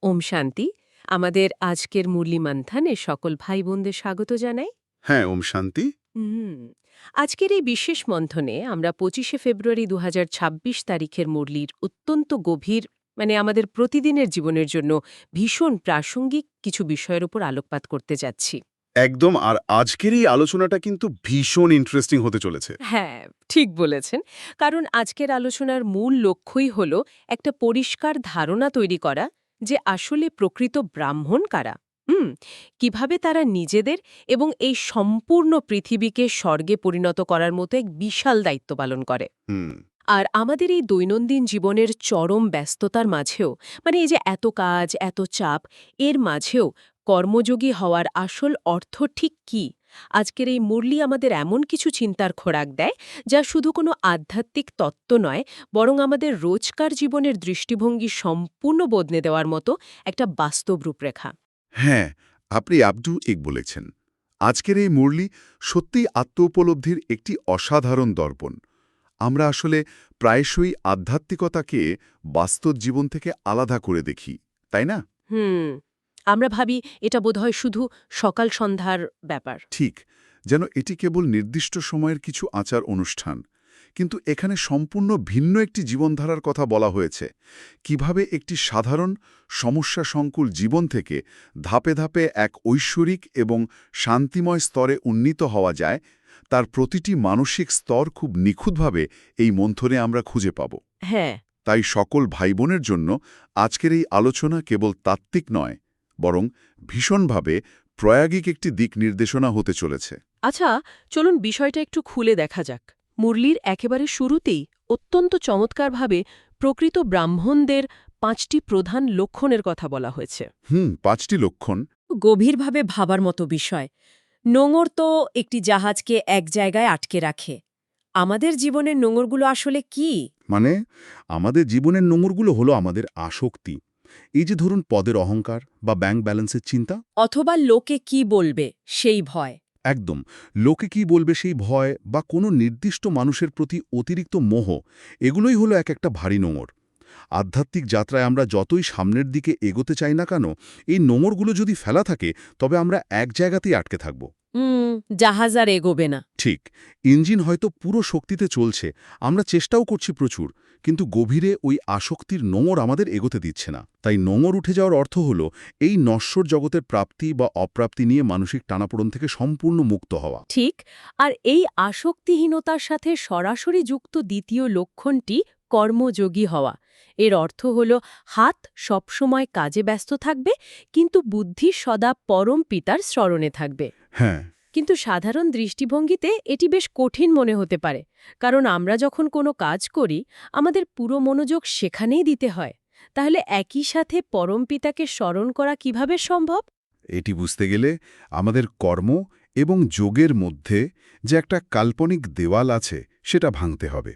ওম শান্তি। আমাদের আজকের মুরলি মান্থানে সকল ভাই বোনদের স্বাগত জানাই। হ্যাঁ, ওম শান্তি। হুম আজকের এই বিশেষ মন্থনে আমরা ২৫শে ফেব্রুয়ারি ২০২৬ তারিখের মুরলির অত্যন্ত গভীর আমাদের প্রতিদিনের জীবনের জন্য ভীষণ প্রাসঙ্গিক কিছু বিষয়ের উপর আলোকপাত করতে যাচ্ছি। একদম। আর আজকের এই আলোচনাটা কিন্তু ভীষণ ইন্টারেস্টিং হতে চলেছে। হ্যাঁ, ঠিক বলেছেন। কারণ আজকের আলোচনার মূল লক্ষ্যই হল একটা পরিষ্কার ধারণা তৈরি করা যে আসলে প্রকৃত ব্রাহ্মণ কারা। কিভাবে তারা নিজেদের এবং এই সম্পূর্ণ পৃথিবীকে স্বর্গে পরিণত করার মতো এক বিশাল দায়িত্ব পালন করে। হুম। আর আমাদের এই দৈনন্দিন জীবনের চরম ব্যস্ততার মাঝেও এই যে এত কাজ, এত চাপ, এর মাঝেও কর্মযোগী হওয়ার আসল অর্থ ঠিক কী? আজকের এই মুরলি আমাদের এমন কিছু চিন্তার খোরাক দেয় যা শুধু কোনো আধ্যাত্মিক তত্ত্ব নয়, বরং আমাদের রোজকার জীবনের দৃষ্টিভঙ্গি সম্পূর্ণ বদলে দেওয়ার মতো একটা বাস্তব রূপরেখা। হ্যাঁ, আপনি আব্দু এক বলেছেন। আজকের এই মুরলি সত্যিই আত্ম-উপলব্ধির একটি অসাধারণ দর্পণ। আমরা আসলে প্রায়শই আধ্যাত্মিকতাকে বাস্তব জীবন থেকে আলাদা করে দেখি, তাই না? হুম আমরা ভাবি এটা বোধহয় শুধু সকাল সন্ধ্যার ব্যাপার। ঠিক, যেন এটি কেবল নির্দিষ্ট সময়ের কিছু আচার অনুষ্ঠান। কিন্তু এখানে সম্পূর্ণ ভিন্ন একটি জীবনধারার কথা বলা হয়েছে। কিভাবে একটি সাধারণ সমস্যাসংকুল জীবন থেকে ধাপে ধাপে এক ঐশ্বরিক এবং শান্তিময় স্তরে উন্নীত হওয়া যায়, তার প্রতিটি মানসিক স্তর খুব নিখুঁতভাবে এই মন্থনে আমরা খুঁজে পাব। হ্যাঁ। তাই সকল ভাইবোনের জন্য আজকের এই আলোচনা কেবল তাত্ত্বিক নয়, বরং ভীষণভাবে প্রায়োগিক একটি দিক নির্দেশনা হতে চলেছে। আচ্ছা, চলুন বিষয়টা একটু খুলে দেখা যাক। মুরলির একেবারে শুরুতেই অত্যন্ত চমৎকারভাবে প্রকৃত ব্রাহ্মণদের ৫টি প্রধান লক্ষণের কথা বলা হয়েছে। ৫টি লক্ষণ। গভীরভাবে ভাবার মতো বিষয়। নোঙর তো একটি জাহাজকে এক জায়গায় আটকে রাখে। আমাদের জীবনের নোঙরগুলো আসলে কি? মানে আমাদের জীবনের নোঙরগুলো হলো আমাদের আসক্তি। এই যে ধরুন পদের অহংকার বা ব্যাংক ব্যালেন্সের চিন্তা। অথবা লোকে কি বলবে সেই ভয়। একদম। লোকে কি বলবে সেই ভয় বা কোনো নির্দিষ্ট মানুষের প্রতি অতিরিক্ত মোহ, এগুলোই হলো এক একটা ভারী নোঙর। আধ্যাত্মিক যাত্রায় আমরা যতই সামনের দিকে এগোতে চাই না কেন, এই নোঙরগুলো যদি ফেলা থাকে, তবে আমরা এক জায়গাতেই আটকে থাকব। জাহাজ আর এগোবে না। ঠিক, ইঞ্জিন হয়তো পুরো শক্তিতে চলছে, আমরা চেষ্টাও করছি প্রচুর, কিন্তু গভীরে ওই আসক্তির নোঙর আমাদের এগোতে দিচ্ছে না। তাই নোঙর উঠে যাওয়ার অর্থ হলো এই নশ্বর জগতের প্রাপ্তি বা অপ্রাপ্তি নিয়ে মানসিক টানাপোড়েন থেকে সম্পূর্ণ মুক্ত হওয়া। ঠিক। আর এই আসক্তিহীনতার সাথে সরাসরি যুক্ত দ্বিতীয় লক্ষণটি কর্মযোগী হওয়া। এর অর্থ হল হাত সবসময় কাজে ব্যস্ত থাকবে, কিন্তু বুদ্ধি সদা পরম পিতার স্মরণে থাকবে। হ্যাঁ। কিন্তু সাধারণ দৃষ্টিভঙ্গিতে এটি বেশ কঠিন মনে হতে পারে, কারণ আমরা যখন কোনো কাজ করি আমাদের পুরো মনোযোগ সেখানেই দিতে হয়। তাহলে একই সাথে পরম পিতাকে স্মরণ করা কিভাবে সম্ভব? এটি বুঝতে গেলে আমাদের কর্ম এবং যোগের মধ্যে যে একটা কাল্পনিক দেওয়াল আছে, সেটা ভাঙতে হবে।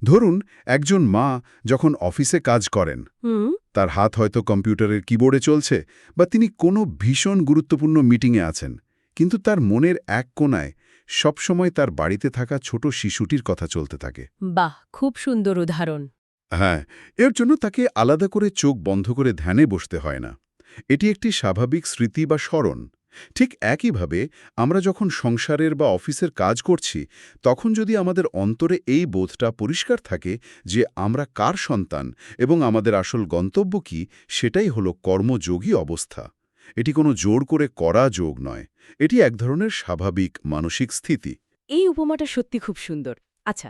ধরুন, একজন মা যখন অফিসে কাজ করেন, হুম তার হাত হয়তো কম্পিউটারের কিবোর্ডে চলছে, বা তিনি কোনো ভীষণ গুরুত্বপূর্ণ মিটিংয়ে আছেন, কিন্তু তার মনের এক কোণায় সবসময় তার বাড়িতে থাকা ছোট শিশুটির কথা চলতে থাকে। বাহ, খুব সুন্দর উদাহরণ। হ্যাঁ, এর জন্য তাকে আলাদা করে চোখ বন্ধ করে ধ্যানে বসতে হয় না। এটি একটি স্বাভাবিক স্মৃতি বা স্মরণ। ঠিক একইভাবে আমরা যখন সংসারের বা অফিসের কাজ করছি, তখন যদি আমাদের অন্তরে এই বোধটা পরিষ্কার থাকে যে আমরা কার সন্তান এবং আমাদের আসল গন্তব্য কি, সেটাই হলো কর্মযোগী অবস্থা। এটি কোনো জোর করে করা যোগ নয়, এটি এক ধরনের স্বাভাবিক মানসিক স্থিতি। এই উপমাটা সত্যি খুব সুন্দর। আচ্ছা,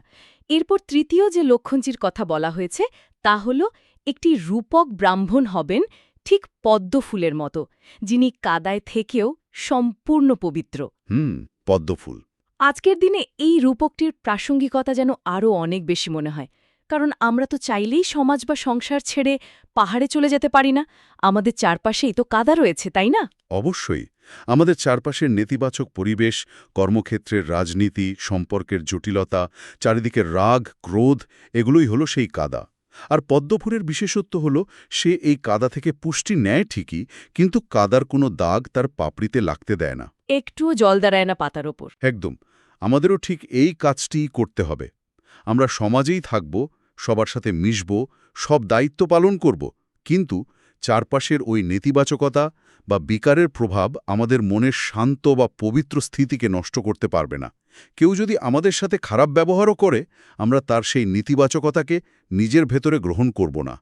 এরপর তৃতীয় যে লক্ষণটির কথা বলা হয়েছে তা হল একটি রূপক ব্রাহ্মণ হবেন, ঠিক পদ্ম ফুলের মতো, যিনি কাদায় থেকেও সম্পূর্ণ পবিত্র। পদ্মফুল। আজকের দিনে এই রূপকটির প্রাসঙ্গিকতা যেন আরও অনেক বেশি মনে হয়, কারণ আমরা তো চাইলেই সমাজ বা সংসার ছেড়ে পাহাড়ে চলে যেতে পারি না। আমাদের চারপাশেই তো কাদা রয়েছে, তাই না? অবশ্যই। আমাদের চারপাশের নেতিবাচক পরিবেশ, কর্মক্ষেত্রের রাজনীতি, সম্পর্কের জটিলতা, চারিদিকের রাগ, ক্রোধ, এগুলোই হলো সেই কাদা। আর পদ্মফুলের বিশেষত্ব হলো সে এই কাদা থেকে পুষ্টি নেয় ঠিকই, কিন্তু কাদার কোনো দাগ তার পাপড়িতে লাগতে দেয় না। একটুও জল দাঁড়ায় না পাতার ওপর। একদম। আমাদেরও ঠিক এই কাজটিই করতে হবে। আমরা সমাজেই থাকব, সবার সাথে মিশব, সব দায়িত্ব পালন করব, কিন্তু চারপাশের ওই নেতিবাচকতা বা বিকারের প্রভাব আমাদের মনের শান্ত বা পবিত্র স্থিতিকে নষ্ট করতে পারবে না। কেউ যদি আমাদের সাথে খারাপ ব্যবহারও করে, আমরা তার সেই নেতিবাচকতাকে নিজের ভেতরে গ্রহণ করব না।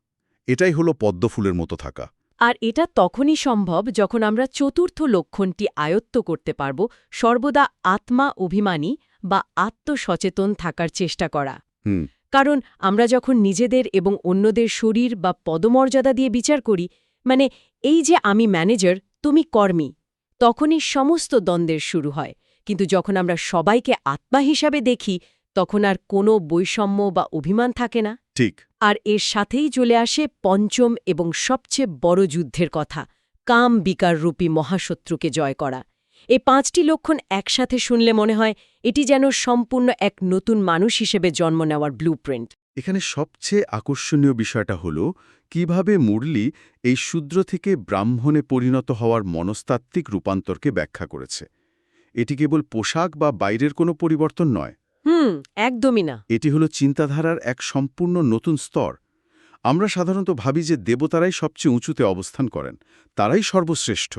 এটাই হলো পদ্মফুলের মতো থাকা। আর এটা তখনই সম্ভব যখন আমরা চতুর্থ লক্ষণটি আয়ত্ত করতে পারব, সর্বদা আত্মা অভিমানী বা আত্মসচেতন থাকার চেষ্টা করা। হুম কারণ আমরা যখন নিজেদের এবং অন্যদের শরীর বা পদমর্যাদা দিয়ে বিচার করি, মানে এই যে আমি ম্যানেজার, তুমি কর্মী, তখনই সমস্ত দ্বন্দ্বের শুরু হয়। কিন্তু যখন আমরা সবাইকে আত্মা হিসাবে দেখি, তখন আর কোনো বৈষম্য বা অভিমান থাকে না। ঠিক। আর এর সাথেই চলে আসে পঞ্চম এবং সবচেয়ে বড় যুদ্ধের কথা, কাম বিকাররূপী মহাশত্রুকে জয় করা। এই 5টি লক্ষণ একসাথে শুনলে মনে হয় এটি যেন সম্পূর্ণ এক নতুন মানুষ হিসেবে জন্ম নেওয়ার ব্লুপ্রিন্ট। এখানে সবচেয়ে আকর্ষণীয় বিষয়টা হলো কিভাবে মুরলি এই শূদ্র থেকে ব্রাহ্মণে পরিণত হওয়ার মনস্তাত্ত্বিক রূপান্তরকে ব্যাখ্যা করেছে। এটি কেবল পোশাক বা বাইরের কোনো পরিবর্তন নয়, একদমই না। এটি হলো চিন্তাধারার এক সম্পূর্ণ নতুন স্তর। আমরা সাধারণত ভাবি যে দেবতারাই সবচেয়ে উঁচুতে অবস্থান করেন, তারাই সর্বশ্রেষ্ঠ।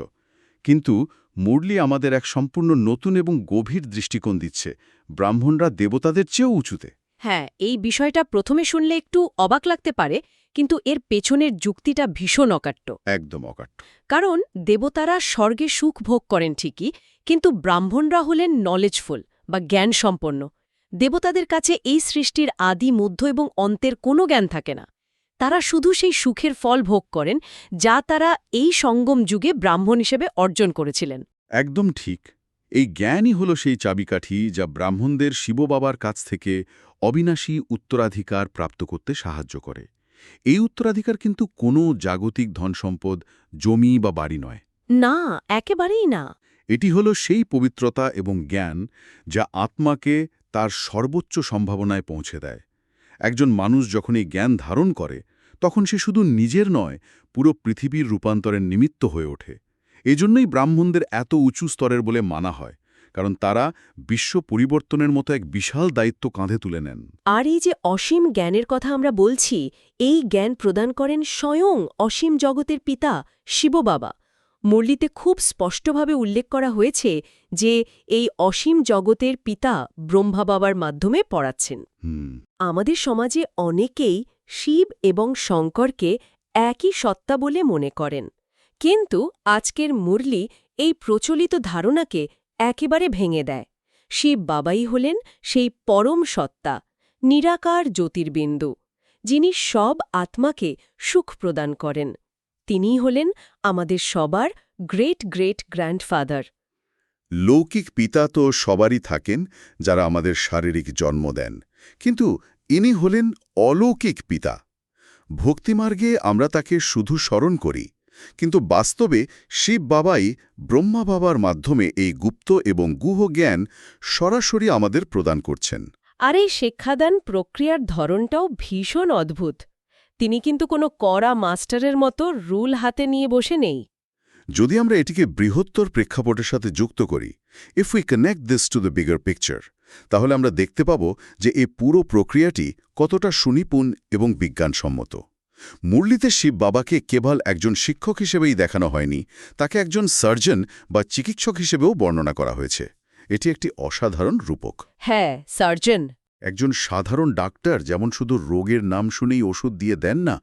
কিন্তু মুরলি আমাদের এক সম্পূর্ণ নতুন এবং গভীর দৃষ্টিকোণ দিচ্ছে। ব্রাহ্মণরা দেবতাদের চেয়েও উঁচুতে। হ্যাঁ, এই বিষয়টা প্রথমে শুনলে একটু অবাক লাগতে পারে, কিন্তু এর পেছনের যুক্তিটা ভীষণ অকাট্য। একদম অকাট্য। কারণ দেবতারা স্বর্গে সুখ ভোগ করেন ঠিকই, কিন্তু ব্রাহ্মণরা হলেন নলেজফুল বা জ্ঞানসম্পন্ন। দেবতাদের কাছে এই সৃষ্টির আদি, মধ্য এবং অন্তের কোনো জ্ঞান থাকে না। তারা শুধু সেই সুখের ফল ভোগ করেন যা তারা এই সঙ্গম যুগে ব্রাহ্মণ হিসেবে অর্জন করেছিলেন। একদম ঠিক। এই জ্ঞানই হল সেই চাবিকাঠি যা ব্রাহ্মণদের শিব বাবার কাছ থেকে অবিনাশী উত্তরাধিকার প্রাপ্ত করতে সাহায্য করে। এই উত্তরাধিকার কিন্তু কোনো জাগতিক ধনসম্পদ, জমি বা বাড়ি নয়। না, একেবারেই না। এটি হলো সেই পবিত্রতা এবং জ্ঞান যা আত্মাকে তার সর্বোচ্চ সম্ভাবনায় পৌঁছে দেয়। একজন মানুষ যখন এই জ্ঞান ধারণ করে, তখন সে শুধু নিজের নয়, পুরো পৃথিবীর রূপান্তরের নিমিত্ত হয়ে ওঠে। এজন্যই ব্রাহ্মণদের এত উঁচু স্তরের বলে মানা হয়, কারণ তারা বিশ্ব পরিবর্তনের মতো এক বিশাল দায়িত্ব কাঁধে তুলে নেন। আর এই যে অসীম জ্ঞানের কথা আমরা বলছি, এই জ্ঞান প্রদান করেন স্বয়ং অসীম জগতের পিতা শিব বাবা। মুরলিতে খুব স্পষ্টভাবে উল্লেখ করা হয়েছে যে এই অসীম জগতের পিতা ব্রহ্মা বাবার মাধ্যমে পড়াচ্ছেন। আমাদের সমাজে অনেকেই শিব এবং শঙ্করকে একই সত্তা বলে মনে করেন, কিন্তু আজকের মুরলি এই প্রচলিত ধারণাকে একেবারে ভেঙে দেয়। শিব বাবাই হলেন সেই পরম সত্তা, নিরাকার জ্যোতির্বিন্দু, যিনি সব আত্মাকে সুখ প্রদান করেন। তিনিই হলেন আমাদের সবার গ্রেট গ্রেট গ্র্যান্ডফাদার। লৌকিক পিতা তো সবারই থাকেন, যারা আমাদের শারীরিক জন্ম দেন, কিন্তু ইনি হলেন অলৌকিক পিতা। ভক্তিমার্গে আমরা তাকে শুধু স্মরণ করি, কিন্তু বাস্তবে শিব বাবাই ব্রহ্মা বাবার মাধ্যমে এই গুপ্ত এবং গুহ জ্ঞান সরাসরি আমাদের প্রদান করছেন। আর এই শিক্ষাদান প্রক্রিয়ার ধরনটাও ভীষণ অদ্ভুত। তিনি কিন্তু কোনো কড়া মাস্টারের মতো রুল হাতে নিয়ে বসে নেই। যদি আমরা এটিকে বৃহত্তর প্রেক্ষাপটের সাথে যুক্ত করি, if we connect this to the bigger picture, তাহলে আমরা দেখতে পাব যে এই পুরো প্রক্রিয়াটি কতটা সুনিপুণ এবং বিজ্ঞানসম্মত। মুরলিতে শিব বাবাকে কেবল একজন শিক্ষক হিসেবেই দেখানো হয়নি, তাকে একজন সার্জন বা চিকিৎসক হিসেবেও বর্ণনা করা হয়েছে। এটি একটি অসাধারণ রূপক। হ্যাঁ, সার্জন। একজন সাধারণ ডাক্তার যেমন শুধু রোগের নাম শুনেই ওষুধ দিয়ে দেন না,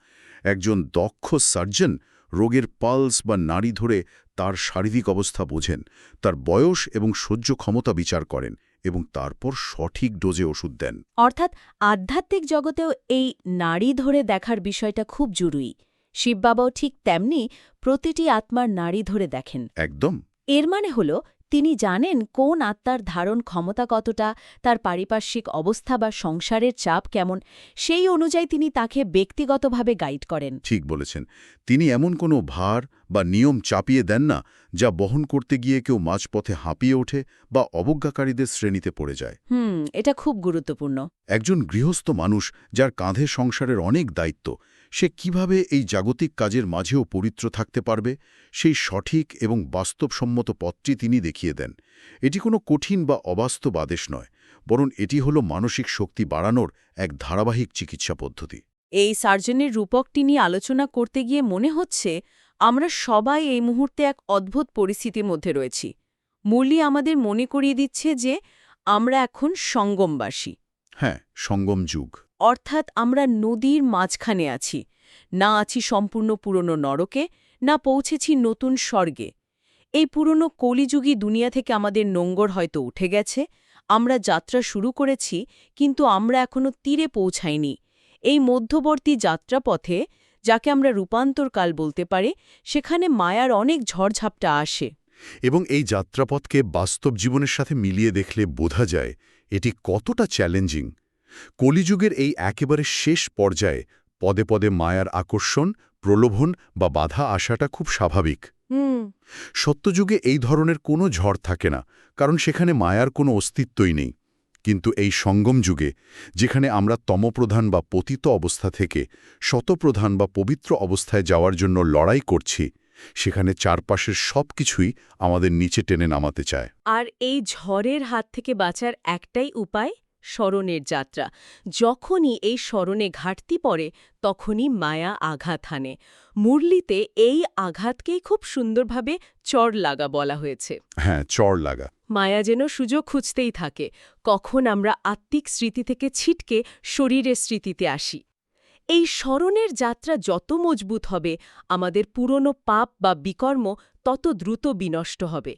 একজন দক্ষ সার্জন রোগের পালস বা নাড়ি ধরে তার শারীরিক অবস্থা বোঝেন, তার বয়স এবং সহ্য ক্ষমতা বিচার করেন এবং তারপর সঠিক ডোজে ওষুধ দেন। অর্থাৎ আধ্যাত্মিক জগতেও এই নাড়ি ধরে দেখার বিষয়টা খুব জরুরি। শিববাবাও ঠিক তেমনি প্রতিটি আত্মার নাড়ি ধরে দেখেন। একদম। এর মানে হল তিনি জানেন কোন আত্মার ধারণ ক্ষমতা কতটা, তার পারিপার্শ্বিক অবস্থা বা সংসারের চাপ কেমন, সেই অনুযায়ী তিনি তাকে ব্যক্তিগতভাবে গাইড করেন। ঠিক বলেছেন। তিনি এমন কোনো ভার বা নিয়ম চাপিয়ে দেন না যা বহন করতে গিয়ে কেউ মাঝপথে হাঁপিয়ে ওঠে বা অবজ্ঞাকারীদের শ্রেণীতে পড়ে যায়। এটা খুব গুরুত্বপূর্ণ। একজন গৃহস্থ মানুষ যার কাঁধে সংসারের অনেক দায়িত্ব, সে কিভাবে এই জাগতিক কাজের মাঝেও পবিত্র থাকতে পারবে, সেই সঠিক এবং বাস্তবসম্মত পথটি তিনি দেখিয়ে দেন। এটি কোনো কঠিন বা অবাস্তব আদেশ নয়, বরং এটি হল মানসিক শক্তি বাড়ানোর এক ধারাবাহিক চিকিৎসা পদ্ধতি। এই সার্জনের রূপকটি নিয়ে আলোচনা করতে গিয়ে মনে হচ্ছে আমরা সবাই এই মুহূর্তে এক অদ্ভুত পরিস্থিতির মধ্যে রয়েছি। মুরলি আমাদের মনে করিয়ে দিচ্ছে যে আমরা এখন সঙ্গমবাসী, হ্যাঁ, সঙ্গম যুগ। অর্থাৎ আমরা নদীর মাঝখানে আছি, না আছি সম্পূর্ণ পুরনো নরকে, না পৌঁছেছি নতুন স্বর্গে। এই পুরনো কলিযুগী দুনিয়া থেকে আমাদের নোঙ্গর হয়তো উঠে গেছে, আমরা যাত্রা শুরু করেছি, কিন্তু আমরা এখনো তীরে পৌঁছাইনি। এই মধ্যবর্তী যাত্রাপথে, যাকে আমরা রূপান্তরকাল বলতে পারি, সেখানে মায়ার অনেক ঝড়ঝাপটা আসে। এবং এই যাত্রাপথকে বাস্তব জীবনের সাথে মিলিয়ে দেখলে বোঝা যায় এটি কতটা চ্যালেঞ্জিং। কলিযুগের এই একেবারে শেষ পর্যায়ে পদে পদে মায়ার আকর্ষণ, প্রলোভন বা বাধা আসাটা খুব স্বাভাবিক। সত্যযুগে এই ধরনের কোনো ঝড় থাকে না, কারণ সেখানে মায়ার কোনো অস্তিত্বই নেই। কিন্তু এই সঙ্গম যুগে, যেখানে আমরা তমপ্রধান বা পতিত অবস্থা থেকে শতপ্রধান বা পবিত্র অবস্থায় যাওয়ার জন্য লড়াই করছি, সেখানে চারপাশের সব কিছুই আমাদের নিচে টেনে নামাতে চায়। আর এই ঝড়ের হাত থেকে বাঁচার একটাই উপায়, স্মরণের যাত্রা। যখনই এই স্মরণে ঘাটতি পড়ে, তখনই মায়া আঘাত হানে। মুরলিতে এই আঘাতকেই খুব সুন্দরভাবে চড় লাগা বলা হয়েছে। হ্যাঁ, চড় লাগা। মায়া যেন সুযোগ খুঁজতেই থাকে, কখন আমরা আত্মিক স্মৃতি থেকে ছিটকে শরীরের স্মৃতিতে আসি। এই স্মরণের যাত্রা যত মজবুত হবে, আমাদের পুরনো পাপ বা বিকর্ম তত দ্রুত বিনষ্ট হবে।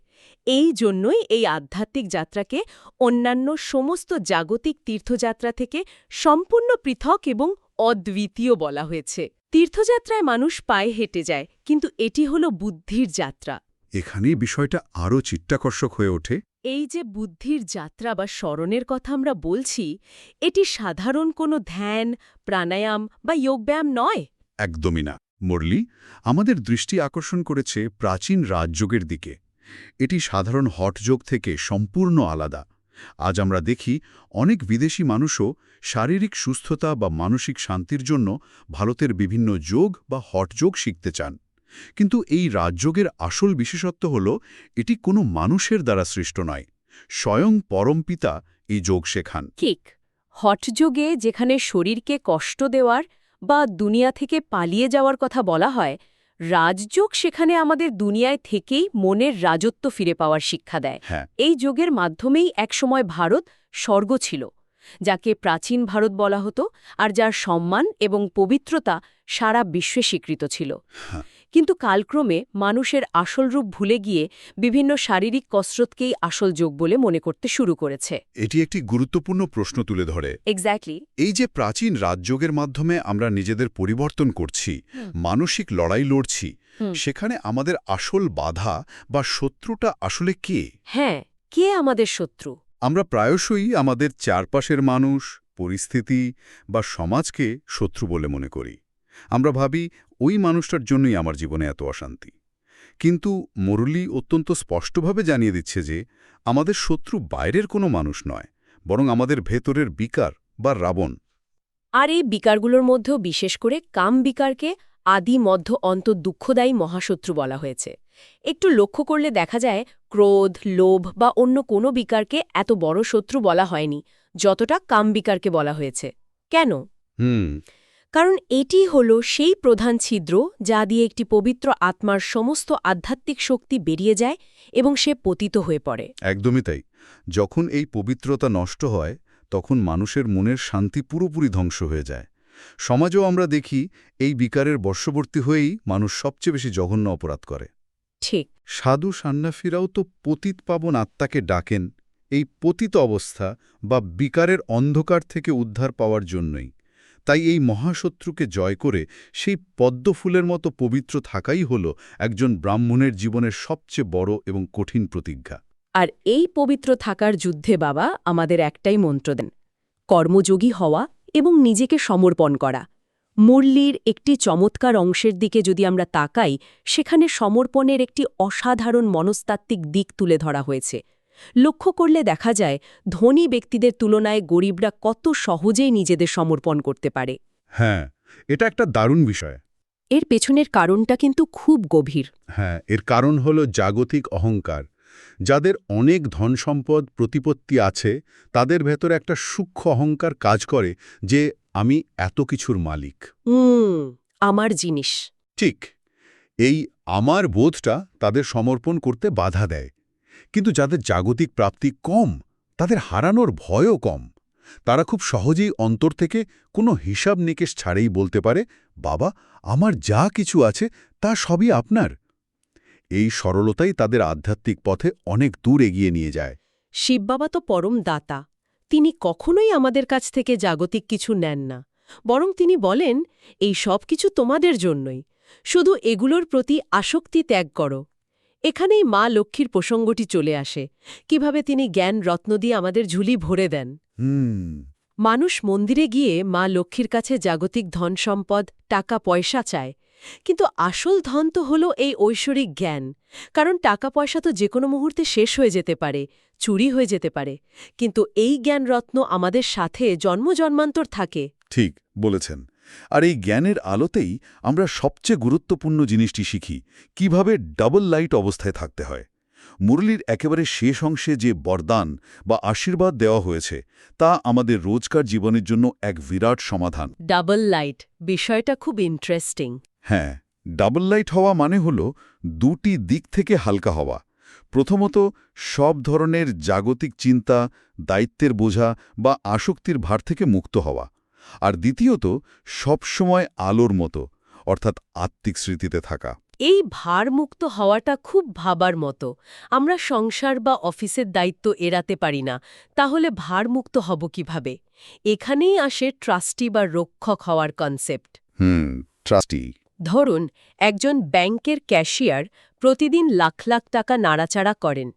এই জন্যই এই আধ্যাত্মিক যাত্রাকে অন্যান্য সমস্ত জাগতিক তীর্থযাত্রা থেকে সম্পূর্ণ পৃথক এবং অদ্বিতীয় বলা হয়েছে। তীর্থযাত্রায় মানুষ পায়ে হেঁটে যায়, কিন্তু এটি হল বুদ্ধির যাত্রা। এখানেই বিষয়টা আরও চিত্তাকর্ষক হয়ে ওঠে। এই যে বুদ্ধির যাত্রা বা স্মরণের কথা আমরা বলছি, এটি সাধারণ কোনো ধ্যান, প্রাণায়াম বা যোগব্যায়াম নয়। একদমই না। মুরলি আমাদের দৃষ্টি আকর্ষণ করেছে প্রাচীন রাজযোগের দিকে। এটি সাধারণ হঠযোগ থেকে সম্পূর্ণ আলাদা। আজ আমরা দেখি অনেক বিদেশি মানুষও শারীরিক সুস্থতা বা মানসিক শান্তির জন্য ভারতের বিভিন্ন যোগ বা হঠযোগ শিখতে চান। কিন্তু এই রাজযোগের আসল বিশেষত্ব হল এটি কোনো মানুষের দ্বারা সৃষ্ট নয়, স্বয়ং পরমপিতা এই যোগ শেখান। ঠিক, হঠযোগে যেখানে শরীরকে কষ্ট দেওয়ার বা দুনিয়া থেকে পালিয়ে যাওয়ার কথা বলা হয়, রাজযোগ সেখানে আমাদের দুনিয়ায় থেকেই মনের রাজত্ব ফিরে পাওয়ার শিক্ষা দেয়। হ্যাঁ। এই যোগের মাধ্যমেই একসময় ভারত স্বর্গ ছিল, যাকে প্রাচীন ভারত বলা হতো, আর যার সম্মান এবং পবিত্রতা সারা বিশ্বে স্বীকৃত ছিল। কিন্তু কালক্রমে মানুষের আসল রূপ ভুলে গিয়ে বিভিন্ন শারীরিক কসরতকেই আসল যোগ বলে মনে করতে শুরু করেছে। এটি একটি গুরুত্বপূর্ণ প্রশ্ন তুলে ধরে। এক্স্যাক্টলি। এই যে প্রাচীন রাজযোগের মাধ্যমে আমরা নিজেদের পরিবর্তন করছি, মানসিক লড়াই লড়ছি, সেখানে আমাদের আসল বাধা বা শত্রুটা আসলে কে? হ্যাঁ, কে আমাদের শত্রু? আমরা প্রায়শই আমাদের চারপাশের মানুষ, পরিস্থিতি বা সমাজকে শত্রু বলে মনে করি। আমরা ভাবি ওই মানুষটার জন্যই আমার জীবনে এত অশান্তি। কিন্তু মুরলি অত্যন্ত স্পষ্টভাবে জানিয়ে দিচ্ছে যে আমাদের শত্রু বাইরের কোনো মানুষ নয়, বরং আমাদের ভেতরের বিকার বা রাবণ। আর এই বিকারগুলোর মধ্যেও বিশেষ করে কাম বিকারকে আদি মধ্য অন্ত দুঃখদায়ী মহাশত্রু বলা হয়েছে। একটু লক্ষ্য করলে দেখা যায় ক্রোধ, লোভ বা অন্য কোনো বিকারকে এত বড় শত্রু বলা হয়নি যতটা কাম বিকারকে বলা হয়েছে। কেন? কারণ এটি হল সেই প্রধান ছিদ্র যা দিয়ে একটি পবিত্র আত্মার সমস্ত আধ্যাত্মিক শক্তি বেরিয়ে যায় এবং সে পতিত হয়ে পড়ে। একদমই তাই। যখন এই পবিত্রতা নষ্ট হয়, তখন মানুষের মনের শান্তি পুরোপুরি ধ্বংস হয়ে যায়। সমাজেও আমরা দেখি এই বিকারের বশবর্তী হয়েই মানুষ সবচেয়ে বেশি জঘন্য অপরাধ করে। ঠিক। সাধু সান্ন্যাসীরাও তো পতিত পাবন আত্মাকে ডাকেন এই পতিত অবস্থা বা বিকারের অন্ধকার থেকে উদ্ধার পাওয়ার জন্যই। তাই এই মহাশত্রুকে জয় করে সেই পদ্মফুলের মতো পবিত্র থাকাই হল একজন ব্রাহ্মণের জীবনের সবচেয়ে বড় এবং কঠিন প্রতিজ্ঞা। আর এই পবিত্র থাকার যুদ্ধে বাবা আমাদের একটাই মন্ত্র দেন, কর্মযোগী হওয়া এবং নিজেকে সমর্পণ করা। মুরলির একটি চমৎকার অংশের দিকে যদি আমরা তাকাই, সেখানে সমর্পণের একটি অসাধারণ মনস্তাত্ত্বিক দিক তুলে ধরা হয়েছে। লক্ষ্য করলে দেখা যায় ধনী ব্যক্তিদের তুলনায় গরিবরা কত সহজেই নিজেদের সমর্পণ করতে পারে। হ্যাঁ, এটা একটা দারুণ বিষয়। এর পেছনের কারণটা কিন্তু খুব গভীর। হ্যাঁ, এর কারণ হল জাগতিক অহংকার। যাদের অনেক ধনসম্পদ, প্রতিপত্তি আছে, তাদের ভেতরে একটা সূক্ষ্ম অহংকার কাজ করে যে আমি এত কিছুর মালিক। আমার জিনিস। ঠিক, এই আমার বোধটা তাদের সমর্পণ করতে বাধা দেয়। কিন্তু যাদের জাগতিক প্রাপ্তি কম, তাদের হারানোর ভয়ও কম। তারা খুব সহজেই অন্তর থেকে কোনো হিসাব নিকেশ ছাড়েই বলতে পারে, বাবা, আমার যা কিছু আছে তা সবই আপনার। এই সরলতাই তাদের আধ্যাত্মিক পথে অনেক দূর এগিয়ে নিয়ে যায়। শিব বাবা তো পরম দাতা। তিনি কখনোই আমাদের কাছ থেকে জাগতিক কিছু নেন না, বরং তিনি বলেন, এই সব কিছু তোমাদের জন্যই, শুধু এগুলোর প্রতি আসক্তি ত্যাগ করো। এখানেই মা লক্ষ্মীর প্রসঙ্গটি চলে আসে, কিভাবে তিনি জ্ঞান রত্ন দিয়ে আমাদের ঝুলি ভরে দেন। মানুষ মন্দিরে গিয়ে মা লক্ষ্মীর কাছে জাগতিক ধন সম্পদ, টাকা পয়সা চায়, কিন্তু আসল ধন তো হল এই ঐশ্বরিক জ্ঞান। কারণ টাকা পয়সা তো যে কোনো মুহূর্তে শেষ হয়ে যেতে পারে, চুরি হয়ে যেতে পারে, কিন্তু এই জ্ঞান রত্ন আমাদের সাথে জন্মজন্মান্তর থাকে। ঠিক বলেছেন। আর এই জ্ঞানের আলোতেই আমরা সবচেয়ে গুরুত্বপূর্ণ জিনিসটি শিখি, কিভাবে ডাবল লাইট অবস্থায় থাকতে হয়। মুরলির একেবারে শেষ অংশে যে বরদান বা আশীর্বাদ দেওয়া হয়েছে, তা আমাদের রোজকার জীবনের জন্য এক বিরাট সমাধান। ডাবল লাইট বিষয়টা খুব ইন্টারেস্টিং। হ্যাঁ, ডাবল লাইট হওয়া মানে হল দুটি দিক থেকে হালকা হওয়া। প্রথমত, সব ধরনের জাগতিক চিন্তা, দায়িত্বের বোঝা বা আসক্তির ভার থেকে মুক্ত হওয়া। আর দ্বিতীয়ত, সবসময় আলোর মতো, অর্থাৎ আত্মিক স্মৃতিতে থাকা। এই ভারমুক্ত হওয়াটা খুব ভাবার মতো। আমরা সংসার বা অফিসের দায়িত্ব এড়াতে পারি না, তাহলে ভারমুক্ত হব কিভাবে? এখানেই আসে ট্রাস্টি বা রক্ষক হওয়ার কনসেপ্ট। ট্রাস্টি। ধরুন, একজন ব্যাংকের ক্যাশিয়ার প্রতিদিন লাখ লাখ টাকা নাড়াচাড়া করেন,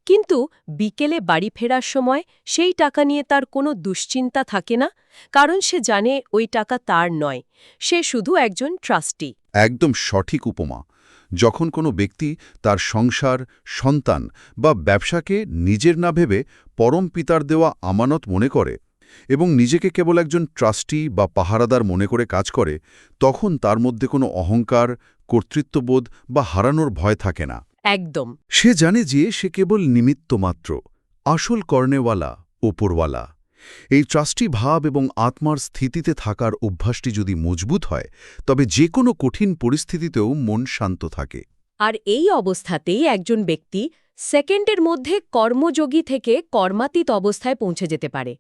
কিন্তু বিকেলে বাড়ি ফেরার সময় সেই টাকা নিয়ে তার কোনো দুশ্চিন্তা থাকে না, কারণ সে জানে ওই টাকা তার নয়, সে শুধু একজন ট্রাস্টি। একদম সঠিক উপমা। যখন কোনো ব্যক্তি তার সংসার, সন্তান বা ব্যবসাকে নিজের না ভেবে পরম পিতার দেওয়া আমানত মনে করে এবং নিজেকে কেবল একজন ট্রাস্টি বা পাহারাদার মনে করে কাজ করে, তখন তার মধ্যে কোনো অহংকার, কর্তৃত্ববোধ বা হারানোর ভয় থাকে না। একদম। সে জানে যে সে কেবল নিমিত্ত মাত্র, আসল কর্নেওয়ালা, ওপরওয়ালা। এই ট্রাস্টি ভাব এবং আত্মার স্থিতিতে থাকার অভ্যাসটি যদি মজবুত হয়, তবে যে কোনো কঠিন পরিস্থিতিতেও মন শান্ত থাকে। আর এই অবস্থাতেই একজন ব্যক্তি সেকেন্ডের মধ্যে কর্মযোগী থেকে কর্মাতীত অবস্থায় পৌঁছে যেতে পারে।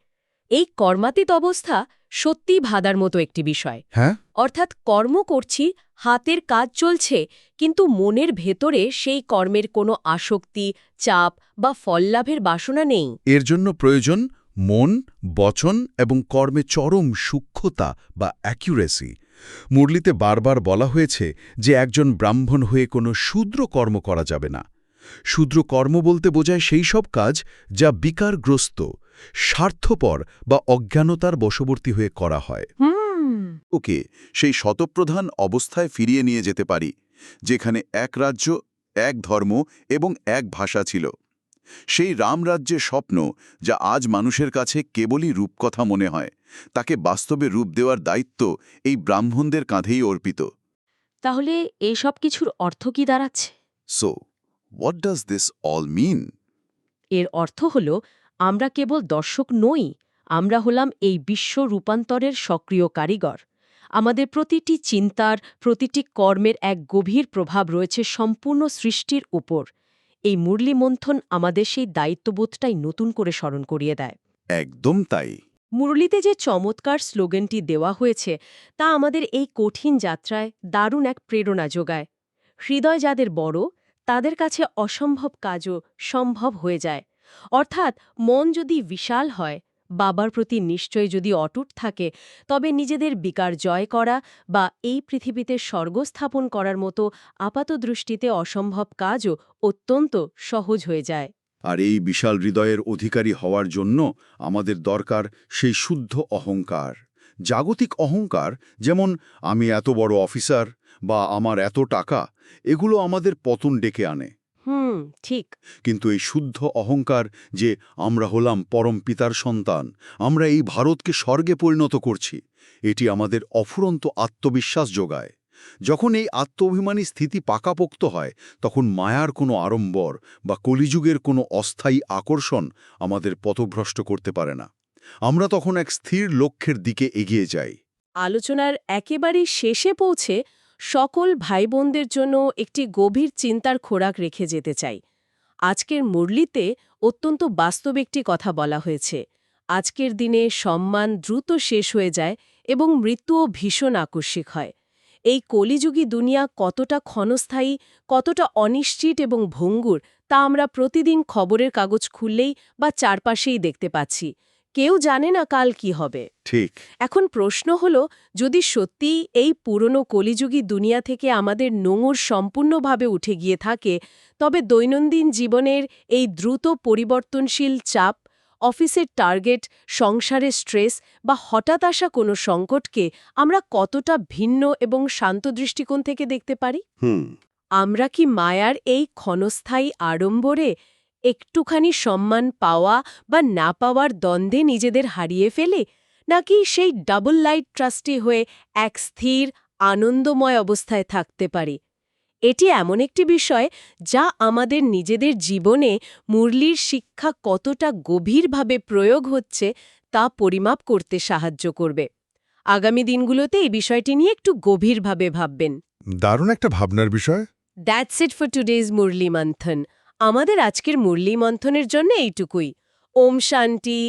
এই কর্মাতীত অবস্থা সত্যি ভাদার মতো একটি বিষয়। হ্যাঁ, অর্থাৎ কর্ম করছি, হাতের কাজ চলছে, কিন্তু মনের ভেতরে সেই কর্মের কোনো আসক্তি, চাপ বা ফললাভের বাসনা নেই। এর জন্য প্রয়োজন মন, বচন এবং কর্মে চরম সূক্ষ্মতা বা অ্যাকুরেসি। মুরলিতে বারবার বলা হয়েছে যে একজন ব্রাহ্মণ হয়ে কোনো শূদ্র কর্ম করা যাবে না। শূদ্র কর্ম বলতে বোঝায় সেই সব কাজ যা বিকারগ্রস্ত, স্বার্থপর বা অজ্ঞানতার বশবর্তী হয়ে করা হয়। ওকে সেই শতপ্রধান অবস্থায় ফিরিয়ে নিয়ে যেতে পারি, যেখানে এক রাজ্য, এক ধর্ম এবং এক ভাষা ছিল। সেই রামরাজ্যের স্বপ্ন, যা আজ মানুষের কাছে কেবলই রূপকথা মনে হয়, তাকে বাস্তবে রূপ দেওয়ার দায়িত্ব এই ব্রাহ্মণদের কাঁধেই অর্পিত। তাহলে এই সব কিছুর অর্থ কি দাঁড়াচ্ছে? So, what does this all mean? এর অর্থ হল, আমরা কেবল দর্শক নই, আমরা হলাম এই বিশ্ব রূপান্তরের সক্রিয় কারিগর। আমাদের প্রতিটি চিন্তার, প্রতিটি কর্মের এক গভীর প্রভাব রয়েছে সম্পূর্ণ সৃষ্টির উপর। এই মুরলী মন্থন আমাদের সেই দায়িত্ববোধটাই নতুন করে স্মরণ করিয়ে দেয়। একদম তাই। মুরলীতে যে চমৎকার স্লোগানটি দেওয়া হয়েছে, তা আমাদের এই কঠিন যাত্রায় দারুণ এক প্রেরণা যোগায়। হৃদয় যাদের বড়, তাদের কাছে অসম্ভব কাজও সম্ভব হয়ে যায়। অর্থাৎ মন যদি বিশাল হয়, বাবার প্রতি নিশ্চয় যদি অটুট থাকে, তবে নিজেদের বিকার জয় করা বা এই পৃথিবীতে স্বর্গ স্থাপন করার মতো আপাতদৃষ্টিতে অসম্ভব কাজও অত্যন্ত সহজ হয়ে যায়। আর এই বিশাল হৃদয়ের অধিকারী হওয়ার জন্য আমাদের দরকার সেই শুদ্ধ অহংকার। জাগতিক অহংকার, যেমন আমি এত বড় অফিসার বা আমার এত টাকা, এগুলো আমাদের পতন ডেকে আনে। ঠিক। কিন্তু এই শুদ্ধ অহংকার যে আমরা হলাম পরম পিতার সন্তান, আমরা এই ভারতকে স্বর্গে পরিণত করছি, এটি আমাদের অফুরন্ত আত্মবিশ্বাস যোগায়। যখন এই আত্মঅভিমানী স্থিতি পাকাপোক্ত হয়, তখন মায়ার কোনো আড়ম্বর বা কলিযুগের কোনো অস্থায়ী আকর্ষণ আমাদের পথভ্রষ্ট করতে পারে না। আমরা তখন এক স্থির লক্ষ্যের দিকে এগিয়ে যাই। আলোচনার একেবারেই শেষে পৌঁছে সকল ভাই বোনদের জন্য একটি গভীর চিন্তার খোরাক রেখে যেতে চাই। আজকের মুরলিতে অত্যন্ত বাস্তব একটি কথা বলা হয়েছে। আজকের দিনে সম্মান দ্রুত শেষ হয়ে যায় এবং মৃত্যুও ভীষণ আকস্মিক হয়। এই কলিযুগী দুনিয়া কতটা ক্ষণস্থায়ী, কতটা অনিশ্চিত এবং ভঙ্গুর তা আমরা প্রতিদিন খবরের কাগজ খুললেই বা চারপাশেই দেখতে পাচ্ছি। কেউ জানে না কাল কি হবে। ঠিক। এখন প্রশ্ন হল, যদি সত্যিই এই পুরনো কলিযুগী দুনিয়া থেকে আমাদের নোঙর সম্পূর্ণভাবে উঠে গিয়ে থাকে, তবে দৈনন্দিন জীবনের এই দ্রুত পরিবর্তনশীল চাপ, অফিসের টার্গেট, সংসারের স্ট্রেস বা হঠাৎ আসা কোনো সংকটকে আমরা কতটা ভিন্ন এবং শান্ত দৃষ্টিকোণ থেকে দেখতে পারি? আমরা কি মায়ার এই ক্ষণস্থায়ী আড়ম্বরে একটুখানি সম্মান পাওয়া বা না পাওয়ার দ্বন্দ্বে নিজেদের হারিয়ে ফেলে, নাকি সেই ডাবল লাইট ট্রাস্টি হয়ে এক স্থির আনন্দময় অবস্থায় থাকতে পারি? এটি এমন একটি বিষয় যা আমাদের নিজেদের জীবনে মুরলির শিক্ষা কতটা গভীরভাবে প্রয়োগ হচ্ছে তা পরিমাপ করতে সাহায্য করবে। আগামী দিনগুলোতে এই বিষয়টি নিয়ে একটু গভীরভাবে ভাববেন। দারুণ একটা ভাবনার বিষয়। That's it for today's Murali মন্থন। আমাদের আজকের মুরলি মন্থনের জন্য এইটুকুই। ওম শান্তি।